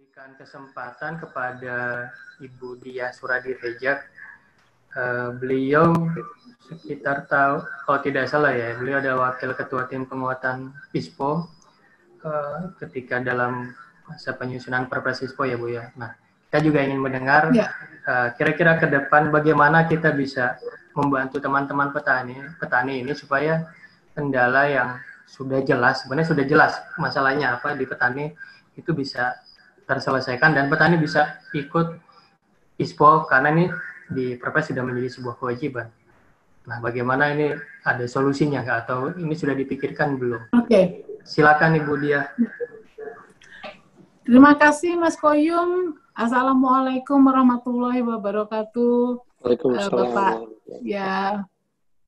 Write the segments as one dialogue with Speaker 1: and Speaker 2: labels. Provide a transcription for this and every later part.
Speaker 1: Berikan kesempatan kepada Ibu Diah Suradireja. Beliau sekitar tahu, kalau tidak salah ya, beliau adalah Wakil Ketua Tim Penguatan ISPO ketika dalam masa penyusunan Perpres ISPO ya Bu ya. Nah, kita juga ingin mendengar kira-kira ke depan bagaimana kita bisa membantu teman-teman petani ini supaya kendala yang sudah jelas, sebenarnya sudah jelas masalahnya apa di petani itu bisa terselesaikan dan petani bisa ikut ISPO karena ini di Perpres sudah menjadi sebuah kewajiban. Nah, bagaimana ini ada solusinya nggak atau ini sudah dipikirkan belum?
Speaker 2: Oke.
Speaker 1: Silakan Ibu Diah.
Speaker 2: Terima kasih Mas Koyum. Assalamualaikum warahmatullahi wabarakatuh.
Speaker 3: Waalaikumsalam.
Speaker 2: Bapak ya.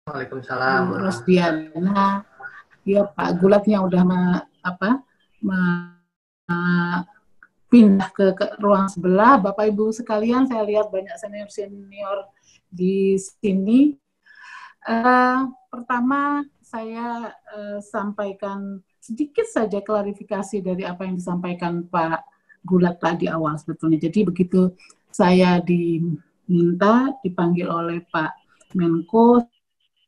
Speaker 1: Waalaikumsalam.
Speaker 2: Bu Rosdiana. Ya Pak Gulat yang udah pindah ke ruang sebelah. Bapak Ibu sekalian, saya lihat banyak senior-senior di sini. Pertama saya sampaikan sedikit saja klarifikasi dari apa yang disampaikan Pak Gulat tadi awal sebetulnya. Jadi begitu saya dipanggil oleh Pak Menko,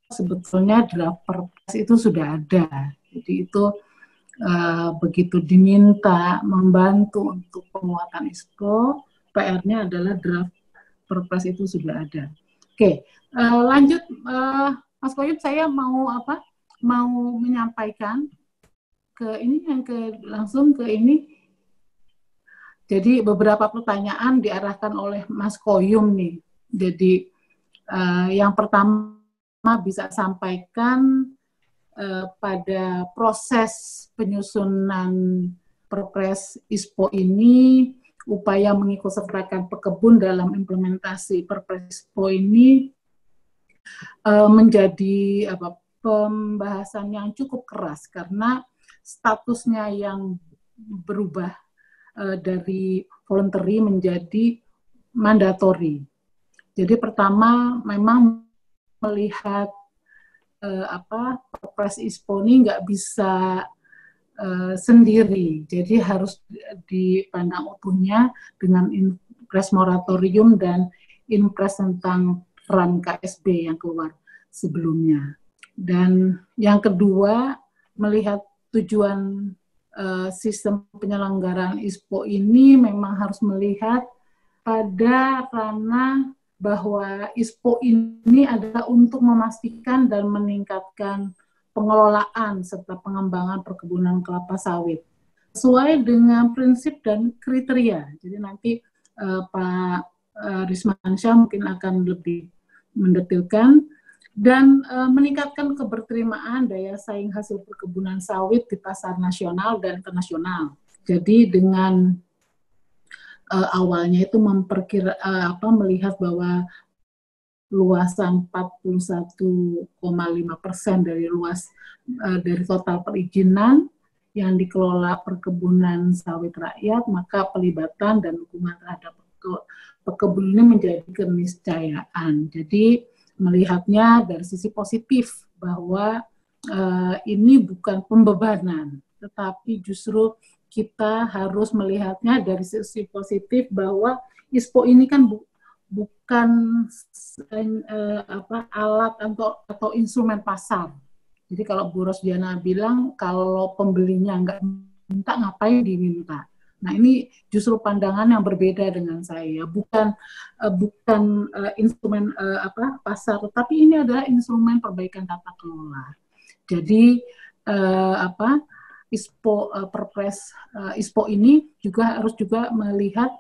Speaker 2: sebetulnya draft Perpres itu sudah ada. Jadi itu begitu diminta membantu untuk penguatan ISPO, PR-nya adalah draft Perpres itu sudah ada. Oke, lanjut Mas Koyum, saya mau menyampaikan ke ini langsung ke ini. Jadi beberapa pertanyaan diarahkan oleh Mas Koyum nih. Jadi yang pertama bisa sampaikan pada proses penyusunan Perpres ISPO ini, upaya mengikutsertakan pekebun dalam implementasi Perpres ISPO ini menjadi pembahasan yang cukup keras karena statusnya yang berubah dari voluntary menjadi mandatory. Jadi pertama memang melihat Perpres ISPO ini nggak bisa sendiri, jadi harus dipandang utuhnya dengan Impres moratorium dan Impres tentang peran KSB yang keluar sebelumnya. Dan yang kedua, melihat tujuan sistem penyelenggaraan ISPO ini memang harus melihat pada ranah bahwa ISPO ini adalah untuk memastikan dan meningkatkan pengelolaan serta pengembangan perkebunan kelapa sawit sesuai dengan prinsip dan kriteria. Jadi nanti Pak Rismansyah mungkin akan lebih mendetilkan dan meningkatkan keberterimaan daya saing hasil perkebunan sawit di pasar nasional dan internasional. Jadi dengan awalnya itu melihat bahwa luasan 41,5% dari dari total perizinan yang dikelola perkebunan sawit rakyat, maka pelibatan dan dukungan terhadap pekebun ini menjadi keniscayaan. Jadi melihatnya dari sisi positif bahwa ini bukan pembebanan, tetapi justru kita harus melihatnya dari sisi positif bahwa ISPO ini kan bukan alat atau instrumen pasar. Jadi kalau Bu Rosdiana bilang kalau pembelinya nggak minta, ngapain diminta? Nah ini justru pandangan yang berbeda dengan saya. Bukan instrumen pasar, tapi ini adalah instrumen perbaikan tata kelola. Jadi Perpres ISPO ini juga harus melihat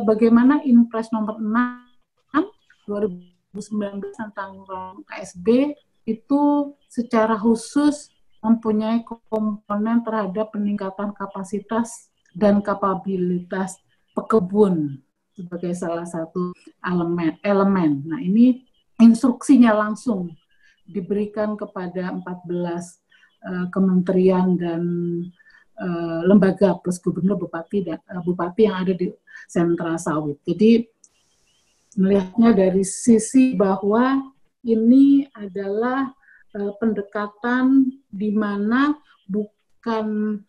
Speaker 2: bagaimana Impres nomor 6 2019 tentang KSB itu secara khusus mempunyai komponen terhadap peningkatan kapasitas dan kapabilitas pekebun sebagai salah satu elemen. Nah ini instruksinya langsung diberikan kepada 14 kementerian dan lembaga plus gubernur, bupati yang ada di sentra sawit. Jadi melihatnya dari sisi bahwa ini adalah pendekatan di mana bukan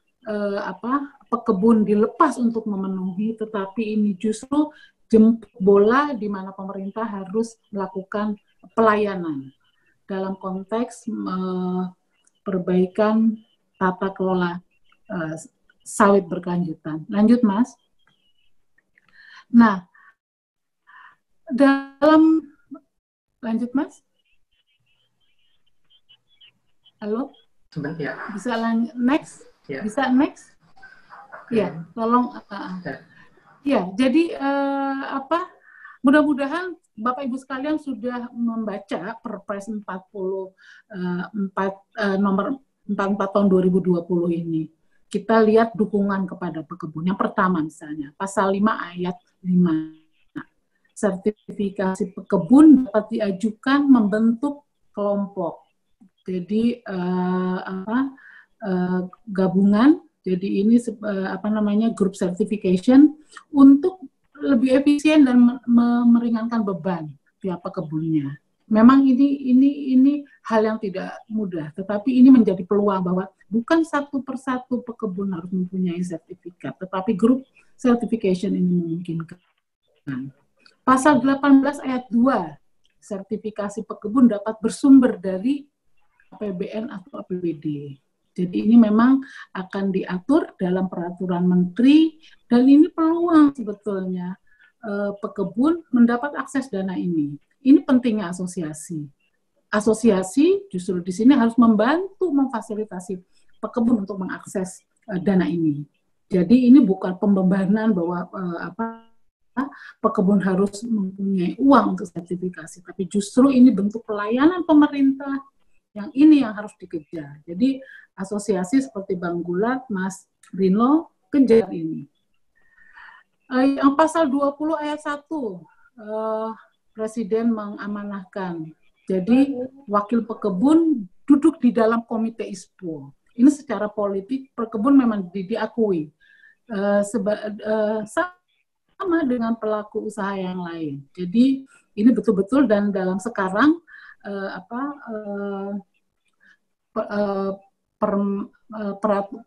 Speaker 2: pekebun dilepas untuk memenuhi, tetapi ini justru jemput bola di mana pemerintah harus melakukan pelayanan dalam konteks perbaikan tata kelola sawit berkelanjutan. Lanjut, Mas. Nah, lanjut, Mas. Halo?
Speaker 1: Ya.
Speaker 2: Bisa next?
Speaker 1: Ya.
Speaker 2: Bisa next? Ya, tolong. Ya, jadi mudah-mudahan Bapak Ibu sekalian sudah membaca Perpres 44 nomor 44 tahun 2020 ini. Kita lihat dukungan kepada pekebun. Yang pertama misalnya, pasal 5 ayat 5. Sertifikasi pekebun dapat diajukan membentuk kelompok. Jadi gabungan. Jadi ini group certification untuk lebih efisien dan meringankan beban pihak pekebunnya. Memang ini hal yang tidak mudah, tetapi ini menjadi peluang bahwa bukan satu persatu pekebun harus mempunyai sertifikat, tetapi group certification ini memungkinkan. Pasal 18 ayat 2, sertifikasi pekebun dapat bersumber dari APBN atau APBD. Jadi ini memang akan diatur dalam peraturan menteri, dan ini peluang sebetulnya pekebun mendapat akses dana ini. Ini pentingnya asosiasi. Asosiasi justru di sini harus membantu memfasilitasi pekebun untuk mengakses dana ini. Jadi ini bukan pembebanan bahwa pekebun harus mempunyai uang untuk sertifikasi, tapi justru ini bentuk pelayanan pemerintah yang ini yang harus dikejar. Jadi asosiasi seperti Bang Gulat, Mas Rino, kejar ini. Yang pasal 20 ayat 1, Presiden mengamanahkan. Jadi wakil pekebun duduk di dalam komite ISPO. Ini secara politik pekebun memang diakui. Sama dengan pelaku usaha yang lain. Jadi ini betul-betul, dan dalam sekarang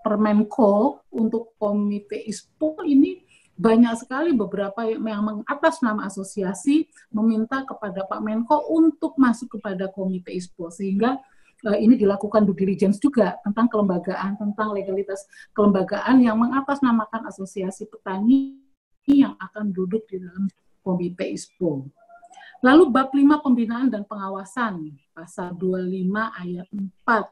Speaker 2: Permenko untuk komite ISPO ini banyak sekali beberapa yang mengatas nama asosiasi meminta kepada Pak Menko untuk masuk kepada komite ISPO, sehingga ini dilakukan due diligence juga tentang kelembagaan, tentang legalitas kelembagaan yang mengatasnamakan asosiasi petani yang akan duduk di dalam komite ISPO. Lalu bab 5 pembinaan dan pengawasan, pasal 25 ayat 4.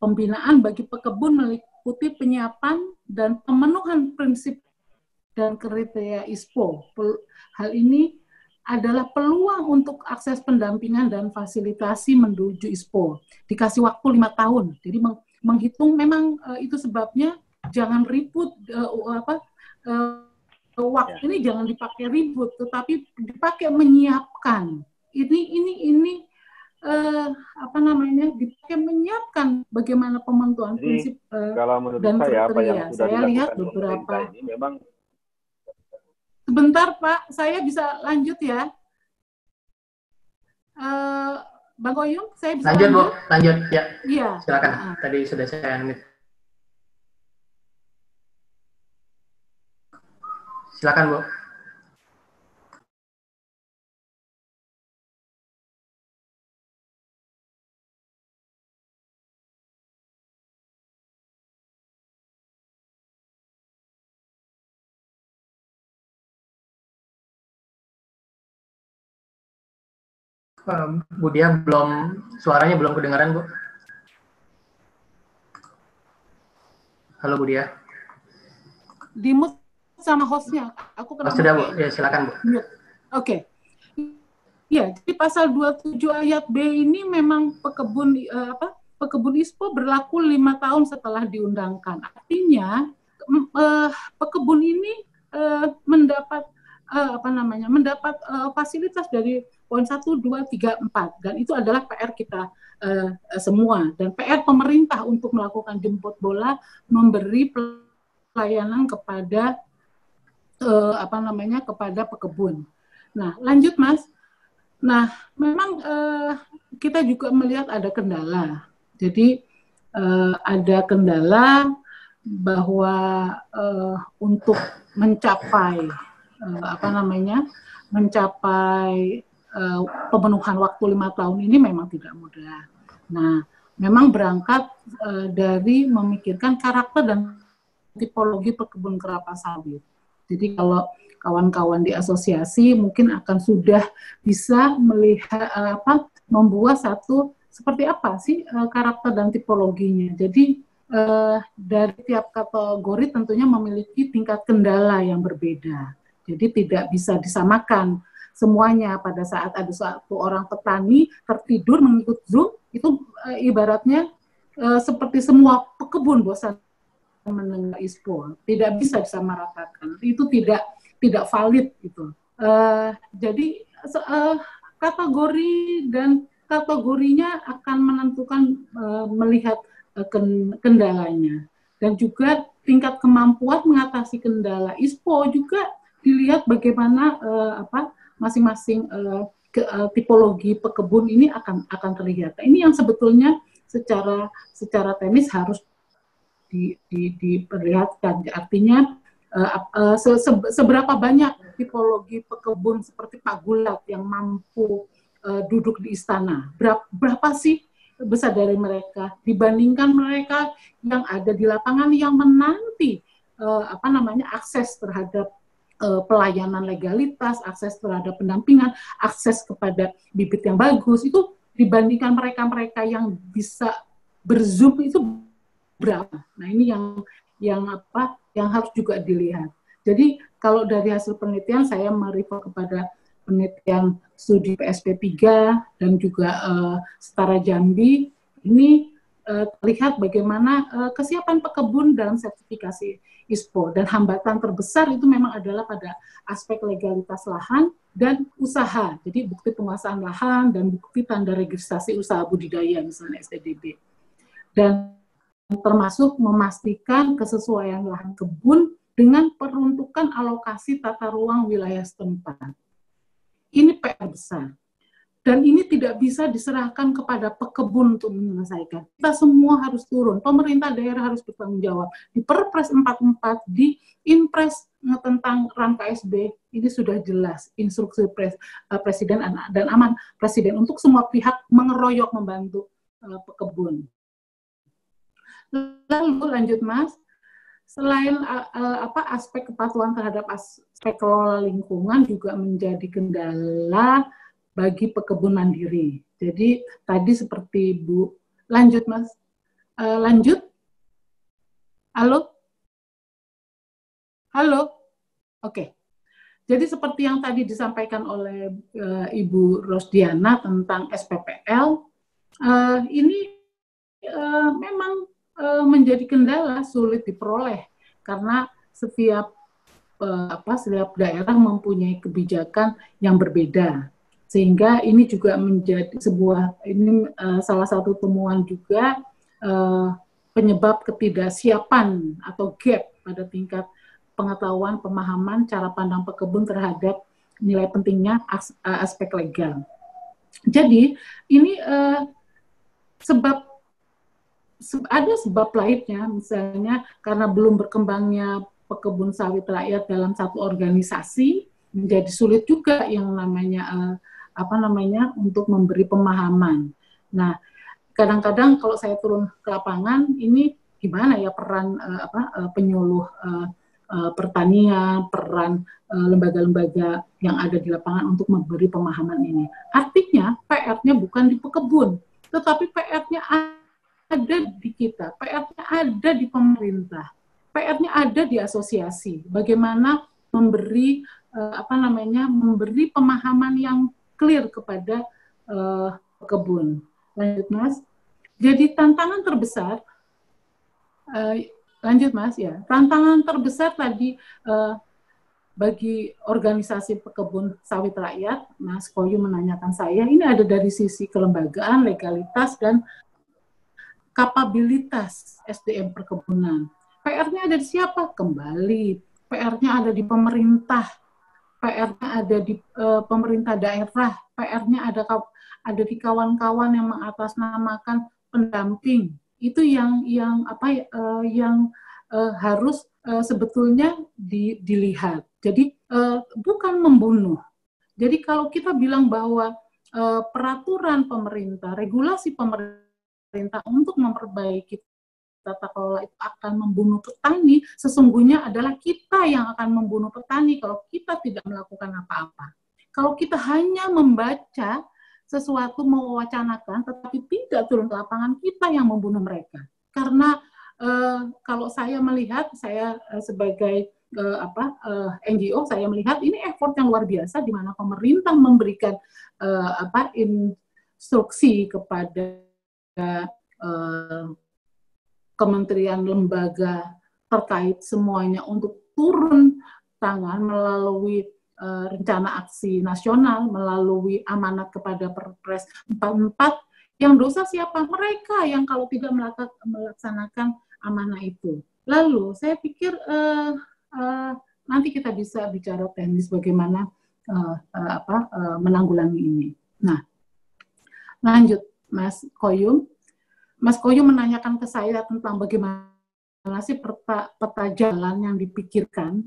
Speaker 2: Pembinaan bagi pekebun meliputi penyiapan dan pemenuhan prinsip dan kriteria ISPO. Hal ini adalah peluang untuk akses pendampingan dan fasilitasi menuju ISPO. Dikasih waktu 5 tahun. Jadi menghitung memang itu sebabnya jangan ribut waktu ini jangan dipakai ribut, tetapi dipakai menyiapkan. Ini dipakai menyiapkan bagaimana pementuan prinsip dan kriteria. Saya lihat beberapa.
Speaker 3: Ini memang.
Speaker 2: Sebentar Pak, saya bisa lanjut ya. Bang Oyung, saya bisa
Speaker 1: lanjut. Bu, lanjut ya.
Speaker 2: Iya.
Speaker 1: Silakan. Tadi sudah saya unmute. Silakan, Bu. Bu Dia suaranya belum kedengaran, Bu. Halo Bu Dia.
Speaker 2: Dimut sama hostnya. Aku
Speaker 1: sudah Bu, ya silakan Bu.
Speaker 2: Oke. Ya, jadi pasal 27 ayat B ini memang pekebun ISPO berlaku 5 tahun setelah diundangkan. Artinya pekebun ini mendapat fasilitas dari poin 1, 2, 3, 4, dan itu adalah PR kita semua, dan PR pemerintah untuk melakukan jemput bola, memberi pelayanan kepada kepada pekebun. Nah, lanjut Mas. Nah, memang kita juga melihat ada kendala. Jadi ada kendala bahwa untuk mencapai mencapai pemenuhan waktu 5 tahun ini memang tidak mudah. Nah, memang berangkat dari memikirkan karakter dan tipologi pekebun kelapa sawit. Jadi kalau kawan-kawan di asosiasi mungkin akan sudah bisa melihat membuat satu seperti apa sih karakter dan tipologinya. Jadi dari tiap kategori tentunya memiliki tingkat kendala yang berbeda. Jadi tidak bisa disamakan semuanya. Pada saat ada satu orang petani tertidur mengikut Zoom, itu ibaratnya seperti semua pekebun bosan mendengar ISPO, tidak bisa disamaratakan. Itu tidak valid gitu. Jadi kategori dan kategorinya akan menentukan melihat kendalanya, dan juga tingkat kemampuan mengatasi kendala ISPO juga dilihat bagaimana masing-masing tipologi pekebun ini akan terlihat. Nah, ini yang sebetulnya secara teknis harus diperlihatkan. Artinya seberapa banyak tipologi pekebun seperti Pak Gulat yang mampu duduk di istana, berapa sih besar dari mereka dibandingkan mereka yang ada di lapangan yang menanti akses terhadap pelayanan legalitas, akses terhadap pendampingan, akses kepada bibit yang bagus. Itu dibandingkan mereka-mereka yang bisa berzoom itu berapa? Nah, ini yang harus juga dilihat. Jadi kalau dari hasil penelitian saya merefer kepada penelitian studi PSP 3 dan juga Setara Jambi, ini terlihat bagaimana kesiapan pekebun dalam sertifikasi ISPO, dan hambatan terbesar itu memang adalah pada aspek legalitas lahan dan usaha. Jadi bukti penguasaan lahan dan bukti tanda registrasi usaha budidaya misalnya STDB. Dan termasuk memastikan kesesuaian lahan kebun dengan peruntukan alokasi tata ruang wilayah setempat. Ini PR besar. Dan ini tidak bisa diserahkan kepada pekebun untuk menyelesaikan. Kita semua harus turun. Pemerintah daerah harus bertanggung jawab. Di Perpres 44, di Inpres tentang RAN KSB, ini sudah jelas instruksi Presiden dan aman Presiden untuk semua pihak mengeroyok membantu pekebun. Lalu lanjut Mas, selain aspek kepatuhan terhadap aspek kelola lingkungan juga menjadi kendala bagi pekebun mandiri. Jadi tadi seperti Bu, lanjut Mas, lanjut, halo, oke. Jadi seperti yang tadi disampaikan oleh Ibu Rosdiana tentang SPPL, ini memang menjadi kendala, sulit diperoleh karena setiap daerah mempunyai kebijakan yang berbeda. Sehingga ini juga menjadi salah satu temuan juga penyebab ketidaksiapan atau gap pada tingkat pengetahuan, pemahaman, cara pandang pekebun terhadap nilai pentingnya aspek legal. Jadi ini ada sebab lainnya, misalnya karena belum berkembangnya pekebun sawit rakyat dalam satu organisasi, menjadi sulit juga yang namanya untuk memberi pemahaman. Nah, kadang-kadang kalau saya turun ke lapangan, ini gimana ya peran penyuluh pertanian, peran lembaga-lembaga yang ada di lapangan untuk memberi pemahaman ini. Artinya PR-nya bukan di pekebun, tetapi PR-nya ada di kita, PR-nya ada di pemerintah, PR-nya ada di asosiasi. Bagaimana memberi memberi pemahaman yang clear kepada pekebun. Lanjut Mas. Jadi tantangan terbesar, lanjut Mas ya. Tantangan terbesar tadi bagi organisasi pekebun sawit rakyat, Mas Koyu menanyakan saya, ini ada dari sisi kelembagaan, legalitas dan kapabilitas SDM perkebunan. PR-nya ada di siapa? Kembali, PR-nya ada di pemerintah, PR-nya ada di pemerintah daerah, PR-nya ada di kawan-kawan yang mengatasnamakan pendamping. Itu yang harus sebetulnya dilihat. Jadi bukan membunuh. Jadi kalau kita bilang bahwa peraturan pemerintah, regulasi pemerintah untuk memperbaiki tata kelola itu akan membunuh petani, sesungguhnya adalah kita yang akan membunuh petani kalau kita tidak melakukan apa-apa. Kalau kita hanya membaca sesuatu, mewacanakan, tetapi tidak turun ke lapangan, kita yang membunuh mereka. Karena kalau saya melihat, saya sebagai NGO, saya melihat ini effort yang luar biasa di mana pemerintah memberikan instruksi kepada kementerian lembaga terkait semuanya untuk turun tangan melalui rencana aksi nasional, melalui amanat kepada Perpres 44, yang dosa siapa? Mereka yang kalau tidak melaksanakan amanah itu. Lalu saya pikir nanti kita bisa bicara teknis bagaimana menanggulangi ini. Nah, lanjut Mas Koyum. Mas Koyum menanyakan ke saya tentang bagaimana sih peta jalan yang dipikirkan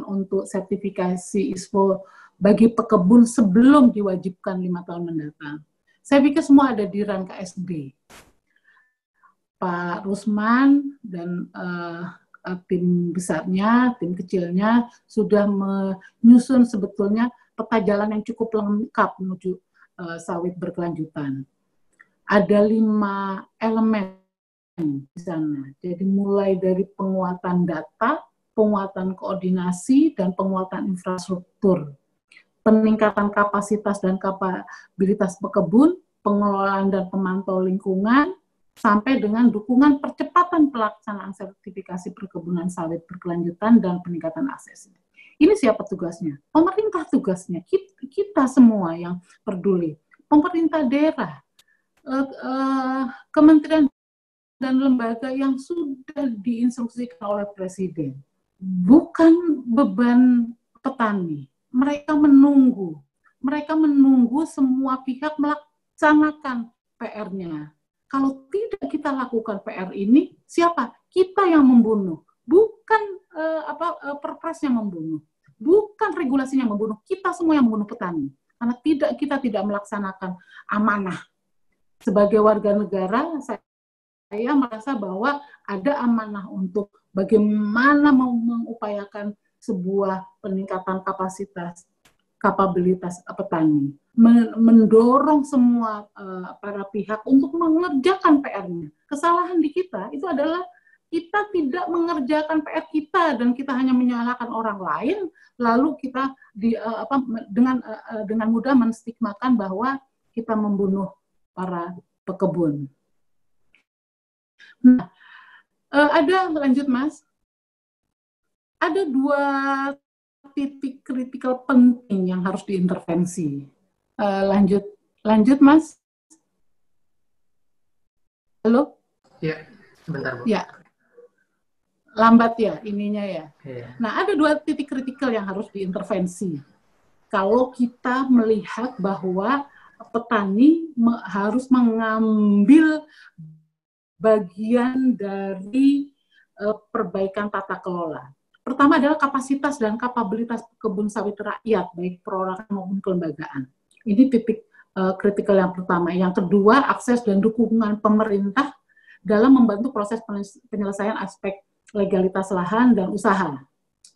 Speaker 2: untuk sertifikasi ISPO bagi pekebun sebelum diwajibkan 5 tahun mendatang. Saya pikir semua ada di RAN KSB. Pak Rusman dan tim besarnya, tim kecilnya sudah menyusun sebetulnya peta jalan yang cukup lengkap menuju sawit berkelanjutan. Ada 5 elemen di sana. Jadi mulai dari penguatan data, penguatan koordinasi, dan penguatan infrastruktur, peningkatan kapasitas dan kapabilitas pekebun, pengelolaan dan pemantau lingkungan, sampai dengan dukungan percepatan pelaksanaan sertifikasi perkebunan sawit berkelanjutan dan peningkatan akses. Ini siapa tugasnya? Pemerintah tugasnya, kita semua yang peduli. Pemerintah daerah, kementerian dan lembaga yang sudah diinstruksikan oleh Presiden. Bukan beban petani. Mereka menunggu semua pihak melaksanakan PR-nya. Kalau tidak kita lakukan PR ini, siapa? Kita yang membunuh. Bukan perpres yang membunuh. Bukan regulasinya yang membunuh. Kita semua yang membunuh petani. Karena kita tidak melaksanakan amanah. Sebagai warga negara, saya merasa bahwa ada amanah untuk bagaimana mengupayakan sebuah peningkatan kapabilitas petani, mendorong semua para pihak untuk mengerjakan PR-nya. Kesalahan di kita itu adalah kita tidak mengerjakan PR kita dan kita hanya menyalahkan orang lain, lalu kita dengan mudah menstigmakan bahwa kita membunuh para pekebun. Nah, lanjut Mas. Ada 2 titik kritikal penting yang harus diintervensi. Lanjut Mas. Halo?
Speaker 1: Ya, sebentar Bu.
Speaker 2: Ya. Lambat ya ininya ya.
Speaker 1: Ya.
Speaker 2: Nah, ada 2 titik kritikal yang harus diintervensi. Kalau kita melihat bahwa petani harus mengambil bagian dari perbaikan tata kelola. Pertama adalah kapasitas dan kapabilitas kebun sawit rakyat, baik perorangan maupun kelembagaan. Ini titik kritikal yang pertama. Yang kedua, akses dan dukungan pemerintah dalam membantu proses penyelesaian aspek legalitas lahan dan usaha.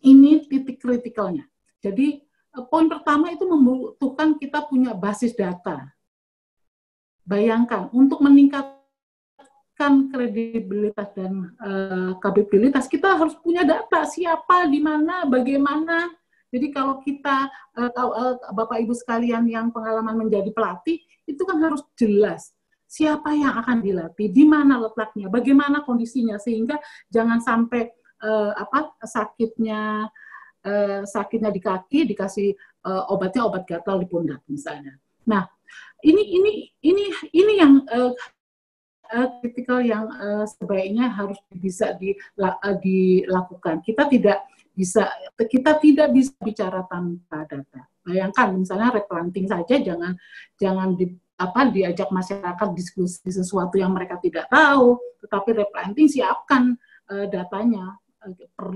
Speaker 2: Ini titik kritikalnya. Jadi, poin pertama itu membutuhkan kita punya basis data. Bayangkan, untuk meningkatkan kredibilitas dan kapabilitas, kita harus punya data, siapa, di mana, bagaimana. Jadi kalau kita, Bapak Ibu sekalian yang pengalaman menjadi pelatih, itu kan harus jelas. Siapa yang akan dilatih, di mana letaknya, bagaimana kondisinya, sehingga jangan sampai sakitnya di kaki dikasih obatnya obat gatal di pundak misalnya. Nah, ini yang kritikal yang sebaiknya harus bisa dilakukan. Kita tidak bisa bicara tanpa data. Bayangkan misalnya replanting saja jangan diajak masyarakat diskusi sesuatu yang mereka tidak tahu, tetapi replanting siapkan datanya.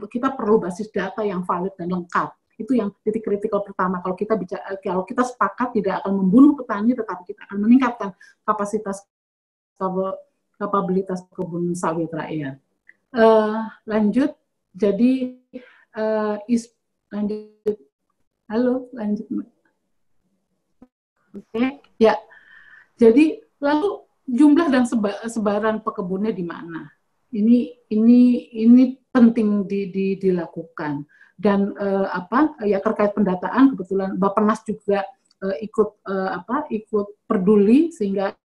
Speaker 2: Kita perlu basis data yang valid dan lengkap. Itu yang titik kritikal pertama. Kalau kita sepakat tidak akan membunuh petani, tetapi kita akan meningkatkan kapabilitas kebun sawit rakyat. Lanjut. Jadi lanjut. Halo, lanjut. Oke, ya. Jadi lalu jumlah dan sebaran pekebunnya di mana? Ini penting dilakukan. Dan ya terkait pendataan, kebetulan Bappenas juga ikut peduli, sehingga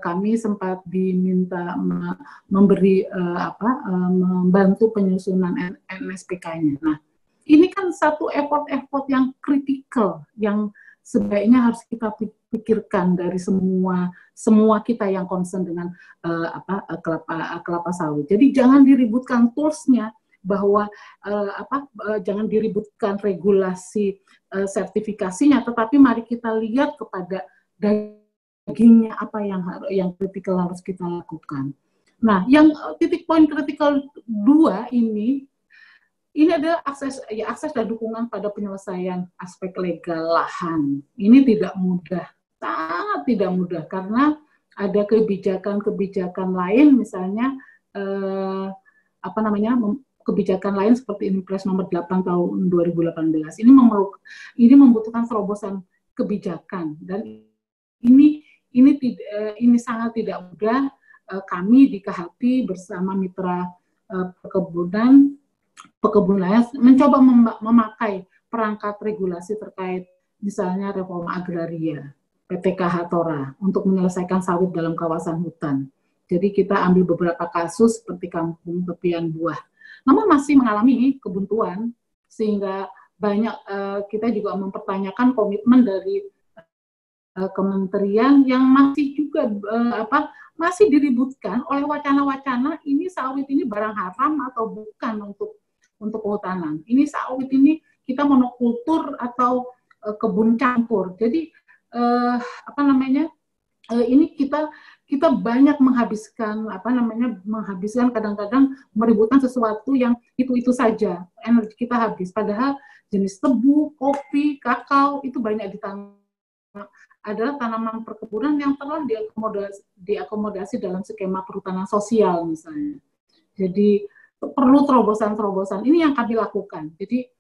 Speaker 2: kami sempat diminta membantu penyusunan NSPK-nya. Nah, ini kan satu effort yang kritikal yang sebaiknya harus kita pikirkan dari semua kita yang concern dengan kelapa sawit. Jadi jangan diributkan tools-nya, bahwa jangan diributkan regulasi sertifikasinya, tetapi mari kita lihat kepada dagingnya apa yang kritikal harus kita lakukan. Nah, yang titik poin kritikal 2 ini adalah akses dan dukungan pada penyelesaian aspek legal lahan. Ini tidak mudah, sangat tidak mudah, karena ada kebijakan lain, misalnya kebijakan lain seperti Impres nomor 8 tahun 2018. Ini membutuhkan terobosan kebijakan, dan ini sangat tidak mudah. Kami di KHT bersama mitra perkebunan lain mencoba memakai perangkat regulasi terkait misalnya reforma agraria, PTKH Tora, untuk menyelesaikan sawit dalam kawasan hutan. Jadi kita ambil beberapa kasus seperti kampung tepian buah, namun masih mengalami kebuntuan, sehingga banyak kita juga mempertanyakan komitmen dari kementerian yang masih juga masih diributkan oleh wacana-wacana ini sawit ini barang haram atau bukan untuk kehutanan. Ini sawit ini kita monokultur atau kebun campur. Jadi ini kita banyak menghabiskan kadang-kadang meributkan sesuatu yang itu saja, energi kita habis, padahal jenis tebu, kopi, kakao itu banyak ditanam, adalah tanaman perkebunan yang telah diakomodasi dalam skema perhutanan sosial misalnya. Jadi perlu terobosan-terobosan, ini yang kami lakukan. Jadi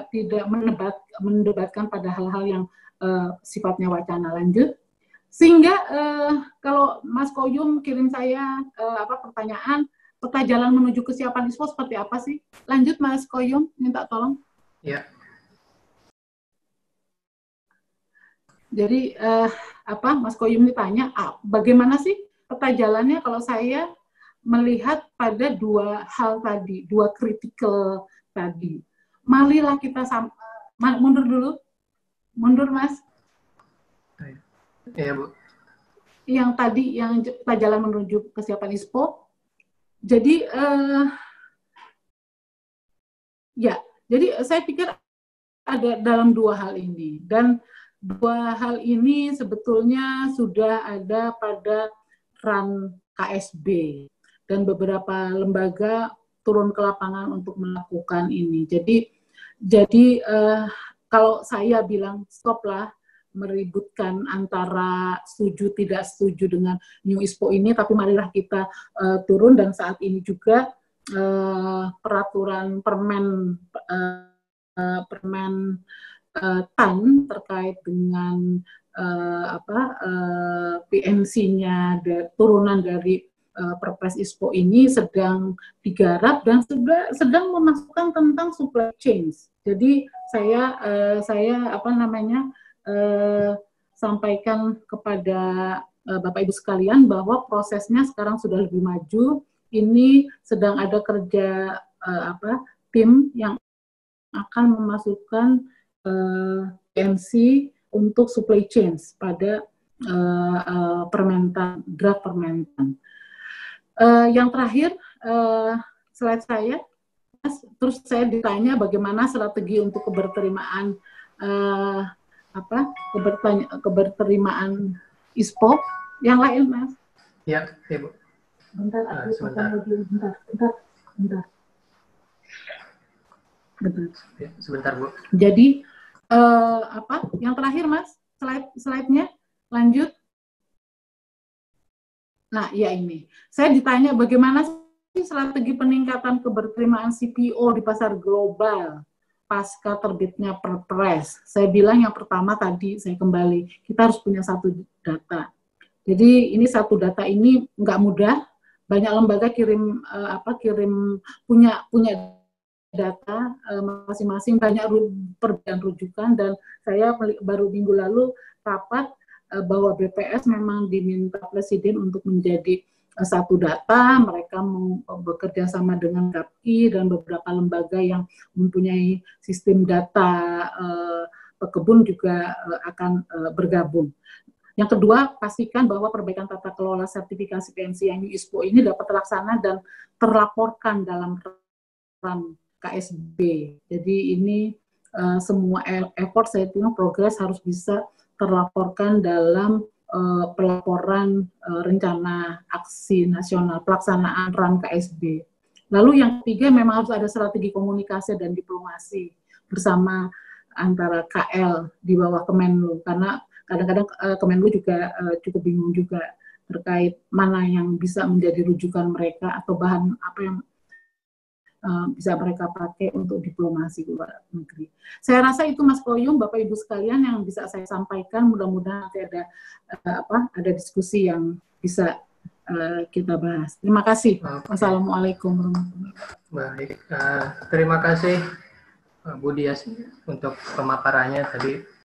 Speaker 2: tidak mendebatkan pada hal-hal yang sifatnya wacana. Lanjut. Sehingga kalau Mas Koyum kirim saya pertanyaan, peta jalan menuju kesiapan ISPO seperti apa sih? Lanjut Mas Koyum, minta tolong.
Speaker 1: Ya.
Speaker 2: Jadi Mas Koyum ditanya, bagaimana sih peta jalannya kalau saya melihat pada dua hal tadi, dua kritikal tadi. Marilah kita mundur dulu. Mundur, Mas.
Speaker 1: Iya, Bu.
Speaker 2: Yang tadi, yang peta jalan menuju kesiapan ISPO. Jadi, jadi saya pikir ada dalam dua hal ini. Dan dua hal ini sebetulnya sudah ada pada RAN KSB. Dan beberapa lembaga turun ke lapangan untuk melakukan ini. Jadi kalau saya bilang stoplah meributkan antara setuju tidak setuju dengan New ISPO ini, tapi marilah kita turun, dan saat ini juga peraturan permen TAN terkait dengan PNC-nya turunan dari Perpres ISPO ini sedang digarap dan sedang memasukkan tentang supply chain. Jadi saya sampaikan kepada Bapak Ibu sekalian bahwa prosesnya sekarang sudah lebih maju. Ini sedang ada kerja tim yang akan memasukkan PNC untuk supply chain pada draft permentan. Yang terakhir, slide saya, terus saya ditanya bagaimana strategi untuk keberterimaan keberterimaan ISPO. Yang lain, Mas?
Speaker 1: Ya, Ibu.
Speaker 2: Bentar,
Speaker 1: Sebentar.
Speaker 2: Bentar.
Speaker 1: Ya, sebentar, Bu.
Speaker 2: Jadi yang terakhir, Mas, slide-nya lanjut. Nah, ya ini. Saya ditanya bagaimana sih strategi peningkatan keberterimaan CPO di pasar global pasca terbitnya Perpres. Saya bilang yang pertama tadi, saya kembali, kita harus punya satu data. Jadi ini satu data ini nggak mudah. Banyak lembaga punya data masing-masing, banyak perbedaan rujukan, dan saya baru minggu lalu rapat bahwa BPS memang diminta Presiden untuk menjadi satu data. Mereka bekerja sama dengan KAPI dan beberapa lembaga yang mempunyai sistem data pekebun juga akan bergabung. Yang kedua, pastikan bahwa perbaikan tata kelola sertifikasi PMCNU ISPO ini dapat terlaksana dan terlaporkan dalam ran KSB. Jadi ini semua effort, saya pikir progres harus bisa terlaporkan dalam pelaporan rencana aksi nasional pelaksanaan ran KSB. Lalu yang ketiga, memang harus ada strategi komunikasi dan diplomasi bersama antara KL di bawah Kemenlu, karena kadang-kadang Kemenlu juga cukup bingung juga terkait mana yang bisa menjadi rujukan mereka atau bahan apa yang bisa mereka pakai untuk diplomasi luar negeri. Saya rasa itu, Mas Koyum, Bapak Ibu sekalian, yang bisa saya sampaikan. Mudah-mudahan nanti ada diskusi yang bisa kita bahas. Terima kasih. Wassalamualaikum warahmatullahi wabarakatuh.
Speaker 1: Baik, terima kasih Bu Dias untuk pemaparannya tadi.